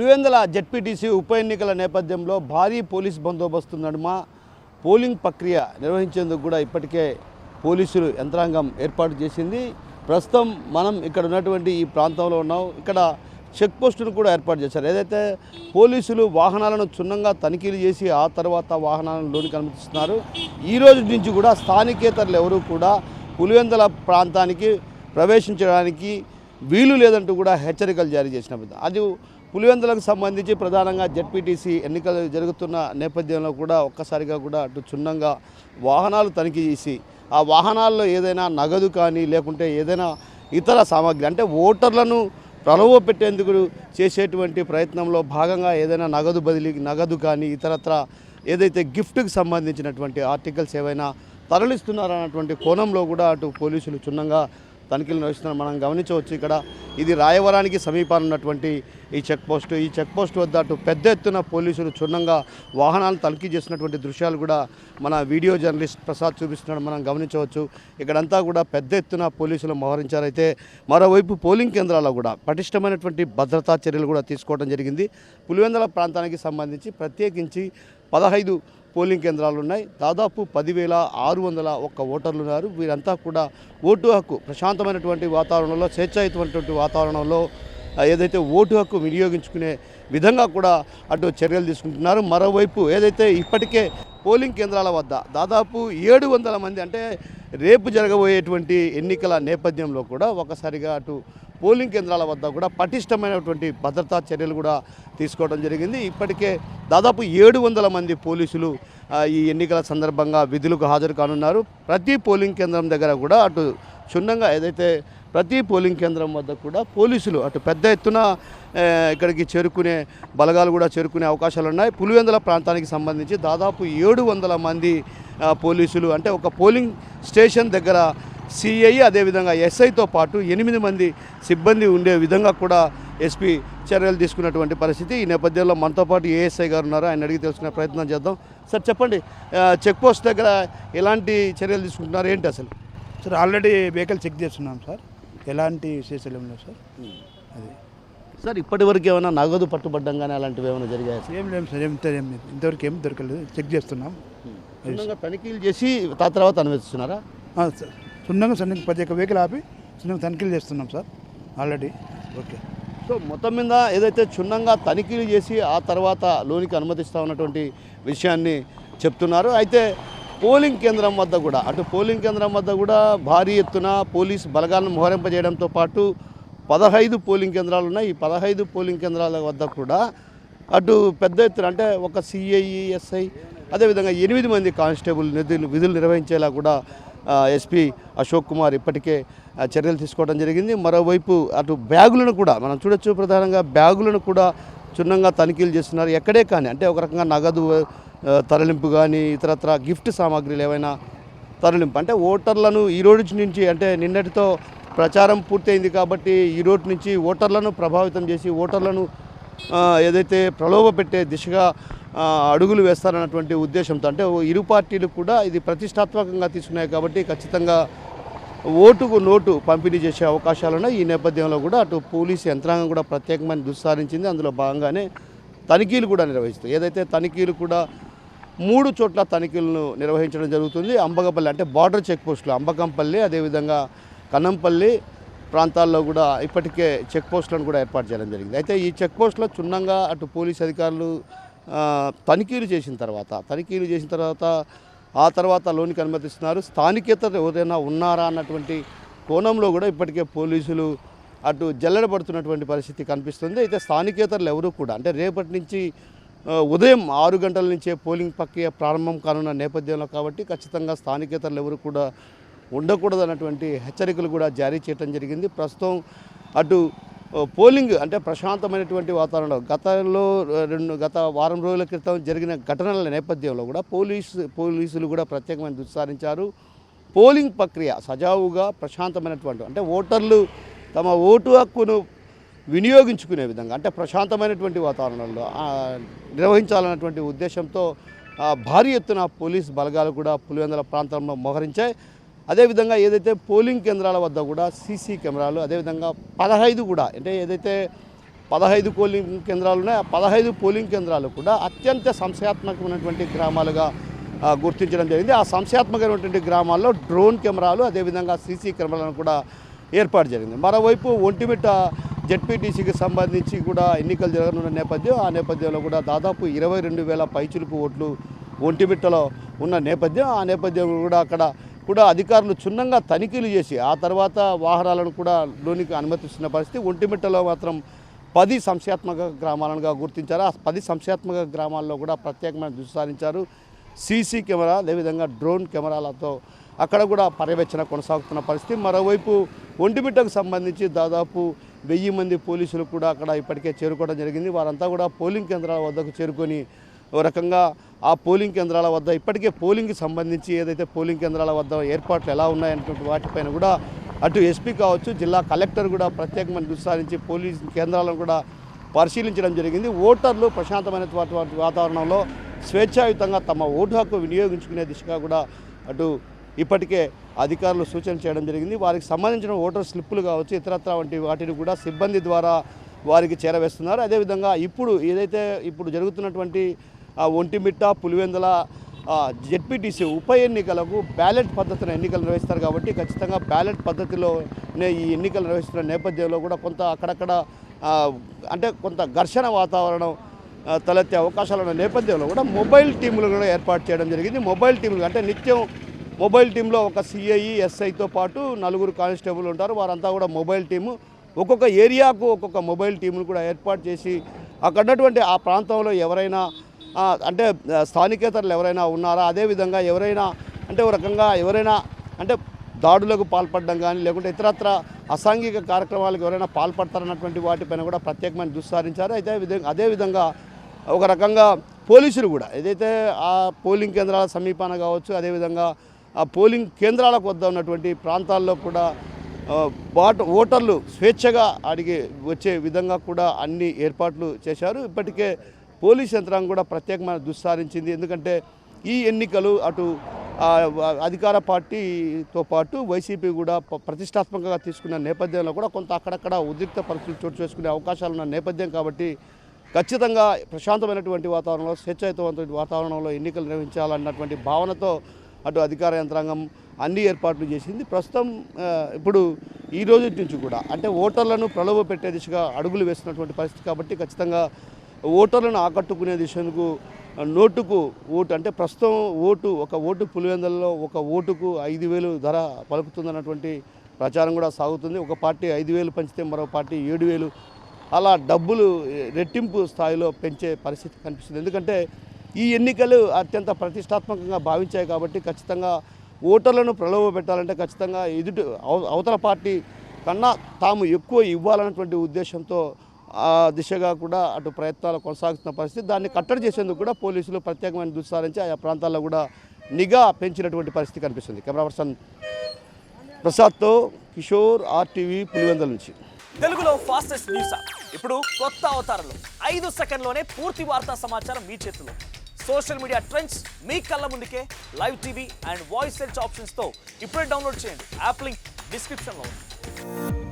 Pulivendula ZPTC ఉప ఎన్నికల నేపథ్యంలో భారీ పోలీస్ బందోబస్తు నడుమ పోలింగ్ ప్రక్రియ నిర్వహించేందుకు కూడా ఇప్పటికే పోలీసులు యంత్రాంగం ఏర్పాటు చేసింది. ప్రస్తుతం మనం ఇక్కడ ఉన్నటువంటి ఈ ప్రాంతంలో ఉన్నాం. ఇక్కడ చెక్ పోస్టును కూడా ఏర్పాటు చేశారు. ఏదైతే పోలీసులు వాహనాలను క్షుణ్ణంగా తనిఖీలు చేసి ఆ తర్వాత వాహనాలను లోనికి అనుమతిస్తున్నారు. ఈ రోజు నుంచి కూడా స్థానికేతరులు ఎవరూ కూడా పులివెందుల ప్రాంతానికి ప్రవేశించడానికి వీలు లేదంటూ కూడా హెచ్చరికలు జారీ చేసిన అది పులివెందులకు సంబంధించి ప్రధానంగా జెడ్పీటీసీ ఎన్నికలు జరుగుతున్న నేపథ్యంలో కూడా ఒక్కసారిగా కూడా అటు క్షుణ్ణంగా వాహనాలు తనిఖీ చేసి ఆ వాహనాల్లో ఏదైనా నగదు కానీ లేకుంటే ఏదైనా ఇతర సామాగ్రి అంటే ఓటర్లను ప్రలోభ పెట్టేందుకు చేసేటువంటి ప్రయత్నంలో భాగంగా ఏదైనా నగదు బదిలీ నగదు కానీ ఇతరత్ర ఏదైతే గిఫ్ట్కి సంబంధించినటువంటి ఆర్టికల్స్ ఏవైనా తరలిస్తున్నారన్నటువంటి కోణంలో కూడా అటు పోలీసులు క్షుణ్ణంగా తనిఖీలు నిర్వహిస్తున్నారు. మనం గమనించవచ్చు. ఇక్కడ ఇది రాయవరానికి సమీపాన ఉన్నటువంటి ఈ చెక్ పోస్ట్ వద్ద అటు పెద్ద ఎత్తున పోలీసులు క్షుణ్ణంగా వాహనాలను తనిఖీ చేసినటువంటి దృశ్యాలు కూడా మన వీడియో జర్నలిస్ట్ ప్రసాద్ చూపిస్తున్నాడు. మనం గమనించవచ్చు. ఇక్కడంతా కూడా పెద్ద ఎత్తున పోలీసులు మోహరించారైతే మరోవైపు పోలింగ్ కేంద్రాల్లో కూడా పటిష్టమైనటువంటి భద్రతా చర్యలు కూడా తీసుకోవడం జరిగింది. పులివెందుల ప్రాంతానికి సంబంధించి ప్రత్యేకించి 15 పోలింగ్ కేంద్రాలు ఉన్నాయి. దాదాపు 10,601 ఓటర్లు ఉన్నారు. వీరంతా కూడా ఓటు హక్కు ప్రశాంతమైనటువంటి వాతావరణంలో స్వేచ్ఛాయుతమైనటువంటి వాతావరణంలో ఏదైతే ఓటు హక్కు వినియోగించుకునే విధంగా కూడా అటు చర్యలు తీసుకుంటున్నారు. మరోవైపు ఏదైతే ఇప్పటికే పోలింగ్ కేంద్రాల వద్ద దాదాపు 700 మంది అంటే రేపు జరగబోయేటువంటి ఎన్నికల నేపథ్యంలో కూడా ఒకసారిగా అటు పోలింగ్ కేంద్రాల వద్ద కూడా పటిష్టమైనటువంటి భద్రతా చర్యలు కూడా తీసుకోవడం జరిగింది. ఇప్పటికే దాదాపు 700 మంది పోలీసులు ఈ ఎన్నికల సందర్భంగా విధులకు హాజరు కానున్నారు. ప్రతి పోలింగ్ కేంద్రం దగ్గర కూడా అటు క్షుణ్ణంగా ఏదైతే ప్రతి పోలింగ్ కేంద్రం వద్ద కూడా పోలీసులు అటు పెద్ద ఎత్తున ఇక్కడికి చేరుకునే బలగాలు కూడా చేరుకునే అవకాశాలు ఉన్నాయి. పులివెందుల ప్రాంతానికి సంబంధించి దాదాపు 700 మంది పోలీసులు అంటే ఒక పోలింగ్ స్టేషన్ దగ్గర సిఐ అదేవిధంగా ఎస్ఐతో పాటు 8 మంది సిబ్బంది ఉండే విధంగా కూడా ఎస్పీ చర్యలు తీసుకున్నటువంటి పరిస్థితి. ఈ నేపథ్యంలో మనతో పాటు ఏఎస్ఐ గారు ఉన్నారు. ఆయన అడిగి తెలుసుకునే ప్రయత్నం చేద్దాం. సార్ చెప్పండి, చెక్ పోస్ట్ దగ్గర ఎలాంటి చర్యలు తీసుకుంటున్నారు, ఏంటి అసలు? సార్ ఆల్రెడీ వెహికల్ చెక్ చేస్తున్నాం సార్, ఎలాంటి విశేషాలు లేదు సార్. అది సార్ ఇప్పటివరకు ఏమైనా నగదు పట్టుబడ్డం కానీ అలాంటివి ఏమైనా జరిగాయి సార్? ఏం లేదు సార్, ఇంతవరకు ఏం దొరకలేదు. చెక్ చేస్తున్నాం, తనిఖీలు చేసి ఆ తర్వాత అనుమతిస్తున్నారా? సార్ సున్నంగా ప్రతి ఒక్క వెహికల్ ఆపి సున్నంగా తనిఖీలు చేస్తున్నాం సార్ ఆల్రెడీ. ఓకే. సో మొత్తం మీద ఏదైతే క్షుణ్ణంగా తనిఖీలు చేసి ఆ తర్వాత లోనికి అనుమతిస్తూ ఉన్నటువంటి విషయాన్ని చెప్తున్నారు. అయితే పోలింగ్ కేంద్రం వద్ద కూడా అటు పోలింగ్ కేంద్రం వద్ద కూడా భారీ ఎత్తున పోలీస్ బలగాలను మోహరింపజేయడంతో పాటు 15 పోలింగ్ కేంద్రాలు ఉన్నాయి. ఈ 15 పోలింగ్ కేంద్రాల వద్ద కూడా అటు పెద్ద ఎత్తున అంటే ఒక సిఐ ఎస్ఐ అదేవిధంగా 8 మంది కానిస్టేబుల్ విధులు నిర్వహించేలా కూడా ఎస్పీ అశోక్ కుమార్ ఇప్పటికే చర్యలు తీసుకోవడం జరిగింది. మరోవైపు అటు బ్యాగులను కూడా మనం చూడొచ్చు. ప్రధానంగా బ్యాగులను కూడా క్షుణ్ణంగా తనిఖీలు చేస్తున్నారు. ఎక్కడే కానీ అంటే ఒక రకంగా నగదు తరలింపు కానీ ఇతరత్ర గిఫ్ట్ సామాగ్రిలు ఏవైనా తరలింపు అంటే ఓటర్లను ఈ రోజు నుంచి అంటే నిన్నటితో ప్రచారం పూర్తయింది కాబట్టి ఈ రోజు నుంచి ఓటర్లను ప్రభావితం చేసి ఓటర్లను ఏదైతే ప్రలోభ పెట్టే దిశగా అడుగులు వేస్తారన్నటువంటి ఉద్దేశంతో అంటే ఇరు పార్టీలు కూడా ఇది ప్రతిష్టాత్మకంగా తీసుకున్నాయి కాబట్టి ఖచ్చితంగా ఓటుకు నోటు పంపిణీ చేసే అవకాశాలున్నాయి. ఈ నేపథ్యంలో కూడా అటు పోలీసు యంత్రాంగం కూడా ప్రత్యేకమైన దృష్టి సారించింది. అందులో భాగంగానే తనిఖీలు కూడా నిర్వహిస్తుంది. ఏదైతే తనిఖీలు కూడా 3 చోట్ల తనిఖీలను నిర్వహించడం జరుగుతుంది. అంబకపల్లి అంటే బార్డర్ చెక్ పోస్టులు అంబకంపల్లి అదేవిధంగా కన్నంపల్లి ప్రాంతాల్లో కూడా ఇప్పటికే చెక్ పోస్టులను కూడా ఏర్పాటు చేయడం జరిగింది. అయితే ఈ చెక్ పోస్టులో క్షుణ్ణంగా అటు పోలీసు అధికారులు తనిఖీలు చేసిన తర్వాత ఆ తర్వాత లోనికి అనుమతిస్తున్నారు. స్థానికేతరులు ఎవరైనా ఉన్నారా అన్నటువంటి కోణంలో కూడా ఇప్పటికే పోలీసులు అటు జల్లెడబడుతున్నటువంటి పరిస్థితి కనిపిస్తుంది. అయితే స్థానికేతరులు ఎవరు కూడా అంటే రేపటి నుంచి ఉదయం 6 గంటల నుంచే పోలింగ్ ప్రక్రియ ప్రారంభం కానున్న నేపథ్యంలో కాబట్టి ఖచ్చితంగా స్థానికేతరులు ఎవరు కూడా ఉండకూడదు అన్నటువంటి హెచ్చరికలు కూడా జారీ చేయడం జరిగింది. ప్రస్తుతం అటు పోలింగ్ అంటే ప్రశాంతమైనటువంటి వాతావరణంలో గత వారం రోజుల క్రితం జరిగిన ఘటనల నేపథ్యంలో కూడా పోలీసులు కూడా ప్రత్యేకమైన దృష్టి సారించారు. పోలింగ్ ప్రక్రియ సజావుగా ప్రశాంతమైనటువంటి అంటే ఓటర్లు తమ ఓటు హక్కును వినియోగించుకునే విధంగా అంటే ప్రశాంతమైనటువంటి వాతావరణంలో నిర్వహించాలన్నటువంటి ఉద్దేశంతో భారీ ఎత్తున పోలీస్ బలగాలు కూడా పులివెందుల ప్రాంతంలో మోహరించాయి. అదేవిధంగా ఏదైతే పోలింగ్ కేంద్రాల వద్ద కూడా సీసీ కెమెరాలు అదేవిధంగా 15 కూడా అంటే ఏదైతే 15 పోలింగ్ కేంద్రాలు ఉన్నాయి. ఆ 15 పోలింగ్ కేంద్రాలు కూడా అత్యంత సంశయాత్మకమైనటువంటి గ్రామాలుగా గుర్తించడం జరిగింది. ఆ సంశయాత్మకమైనటువంటి గ్రామాల్లో డ్రోన్ కెమెరాలు అదేవిధంగా సీసీ కెమెరాలను కూడా ఏర్పాటు జరిగింది. మరోవైపు ఒంటిమిట్ట జెడ్పీటీసీకి సంబంధించి కూడా ఎన్నికలు జరగనున్న నేపథ్యం, ఆ నేపథ్యంలో కూడా దాదాపు 22,000 పైచిలుకు ఓట్లు ఒంటిమిట్టలో ఉన్న నేపథ్యం, ఆ నేపథ్యంలో కూడా అక్కడ కూడా అధికారులు క్షుణ్ణంగా తనిఖీలు చేసి ఆ తర్వాత వాహనాలను కూడా లోనికి అనుమతిస్తున్న పరిస్థితి. ఒంటిమిట్టలో మాత్రం 10 సంశయాత్మక గ్రామాలుగా గుర్తించారు. ఆ 10 సంశయాత్మక గ్రామాల్లో కూడా ప్రత్యేకమైన దృష్టి సారించారు. సీసీ కెమెరా అదేవిధంగా డ్రోన్ కెమెరాలతో అక్కడ కూడా పర్యవేక్షణ కొనసాగుతున్న పరిస్థితి. మరోవైపు ఒంటిమిట్టకు సంబంధించి దాదాపు 1000 మంది పోలీసులు కూడా అక్కడ ఇప్పటికే చేరుకోవడం జరిగింది. వారంతా కూడా పోలింగ్ కేంద్రాల వద్దకు చేరుకొని ఓ రకంగా ఆ పోలింగ్ కేంద్రాల వద్ద ఇప్పటికే పోలింగ్కి సంబంధించి ఏదైతే పోలింగ్ కేంద్రాల వద్ద ఏర్పాట్లు ఎలా ఉన్నాయనేటువంటి వాటిపైన కూడా అటు ఎస్పీ కావచ్చు, జిల్లా కలెక్టర్ కూడా ప్రత్యేకమైన దృష్టి సారించి పోలీస్ కేంద్రాలను కూడా పరిశీలించడం జరిగింది. ఓటర్లు ప్రశాంతమైన వాతావరణంలో స్వేచ్ఛాయుతంగా తమ ఓటు హక్కు వినియోగించుకునే దిశగా కూడా అటు ఇప్పటికే అధికారులు సూచన చేయడం జరిగింది. వారికి సంబంధించిన ఓటర్ స్లిప్పులు కావచ్చు, ఇతరత్ర వంటి వాటిని కూడా సిబ్బంది ద్వారా వారికి చేరవేస్తున్నారు. అదేవిధంగా ఇప్పుడు జరుగుతున్నటువంటి ఒంటిమిట్ట, పులివెందుల జెడ్పీటీసీ ఉప ఎన్నికలకు బ్యాలెట్ పద్ధతిలో ఎన్నికలు నిర్వహిస్తారు కాబట్టి ఖచ్చితంగా బ్యాలెట్ పద్ధతిలోనే ఈ ఎన్నికలు నిర్వహిస్తున్న నేపథ్యంలో కూడా కొంత అక్కడక్కడ అంటే కొంత ఘర్షణ వాతావరణం తలెత్తే అవకాశాలు ఉన్న నేపథ్యంలో కూడా మొబైల్ టీములు కూడా ఏర్పాటు చేయడం జరిగింది. మొబైల్ టీములు అంటే నిత్యం మొబైల్ టీంలో ఒక సిఐ, ఎస్ఐతో పాటు 4 కానిస్టేబుల్ ఉంటారు. వారంతా కూడా మొబైల్ టీము ఒక్కొక్క ఏరియాకు ఒక్కొక్క మొబైల్ టీములు కూడా ఏర్పాటు చేసి అక్కడ ఉన్నటువంటి ఆ ప్రాంతంలో ఎవరైనా అంటే స్థానికేతరులు ఎవరైనా ఉన్నారా, అదేవిధంగా ఎవరైనా అంటే ఒక రకంగా ఎవరైనా అంటే దాడులకు పాల్పడడం కానీ లేకుంటే ఇతరత్ర అసాంఘిక కార్యక్రమాలకు ఎవరైనా పాల్పడతారన్నటువంటి వాటిపైన కూడా ప్రత్యేకమైన దృష్టి సారించారు. అదేవిధంగా ఒక రకంగా పోలీసులు కూడా ఏదైతే ఆ పోలింగ్ కేంద్రాల సమీపాన కావచ్చు, అదేవిధంగా ఆ పోలింగ్ కేంద్రాలకు వద్ద ఉన్నటువంటి ప్రాంతాల్లో కూడా ఓటర్లు స్వేచ్ఛగా అడిగి వచ్చే విధంగా కూడా అన్ని ఏర్పాట్లు చేశారు. ఇప్పటికే పోలీస్ యంత్రాంగం కూడా ప్రత్యేకమైన దృష్టి సారించింది. ఎందుకంటే ఈ ఎన్నికలు అటు అధికార పార్టీతో పాటు వైసీపీ కూడా ప్రతిష్టాత్మకంగా తీసుకున్న నేపథ్యంలో కూడా కొంత అక్కడక్కడ ఉద్రిక్త పరిస్థితులు చోటు చేసుకునే అవకాశాలు ఉన్న నేపథ్యం కాబట్టి ఖచ్చితంగా ప్రశాంతమైనటువంటి వాతావరణంలో, స్వేచ్ఛాయుతమైనటువంటి వాతావరణంలో ఎన్నికలు నిర్వహించాలన్నటువంటి భావనతో అటు అధికార యంత్రాంగం అన్ని ఏర్పాట్లు చేసింది. ప్రస్తుతం ఇప్పుడు ఈ రోజు నుంచి కూడా అంటే ఓటర్లను ప్రలోభ పెట్టే దిశగా అడుగులు వేస్తున్నటువంటి పరిస్థితి కాబట్టి ఖచ్చితంగా ఓటర్లను ఆకట్టుకునే దిశకు నోటుకు ఓటు అంటే ప్రస్తుతం ఒక ఓటు పులివెందులలో ఒక ఓటుకు 5,000 ధర పలుకుతుందన్నటువంటి ప్రచారం కూడా సాగుతుంది. ఒక పార్టీ 5,000 పంచితే మరో పార్టీ 7,000 అలా డబ్బులు రెట్టింపు స్థాయిలో పెంచే పరిస్థితి కనిపిస్తుంది. ఎందుకంటే ఈ ఎన్నికలు అత్యంత ప్రతిష్టాత్మకంగా భావించాయి కాబట్టి ఖచ్చితంగా ఓటర్లను ప్రలోభ పెట్టాలంటే ఖచ్చితంగా అవతల పార్టీ కన్నా తాము ఎక్కువ ఇవ్వాలన్నటువంటి ఉద్దేశంతో ఆ దిశగా కూడా అటు ప్రయత్నాలు కొనసాగుతున్న పరిస్థితి. దాన్ని కట్టడి చేసేందుకు కూడా పోలీసులు ప్రత్యేకమైన దృష్టి సారించి ఆయా ప్రాంతాల్లో కూడా నిఘా పెంచినటువంటి పరిస్థితి కనిపిస్తుంది. కెమెరా పర్సన్ ప్రసాద్తో కిషోర్, RTV, పులివెందుల నుంచి. తెలుగులో ఫాస్టెస్ట్ న్యూస్ ఇప్పుడు కొత్త అవతారంలో 5 సెకండ్లోనే పూర్తి వార్తా సమాచారం మీ చేతిలో. సోషల్ మీడియా ట్రెండ్స్ మీ కళ్ళ ముందుకే live TV and voice search ఆప్షన్స్తో ఇప్పుడే డౌన్లోడ్ చేయండి. యాప్ లింక్ డిస్క్రిప్షన్లో ఉంది.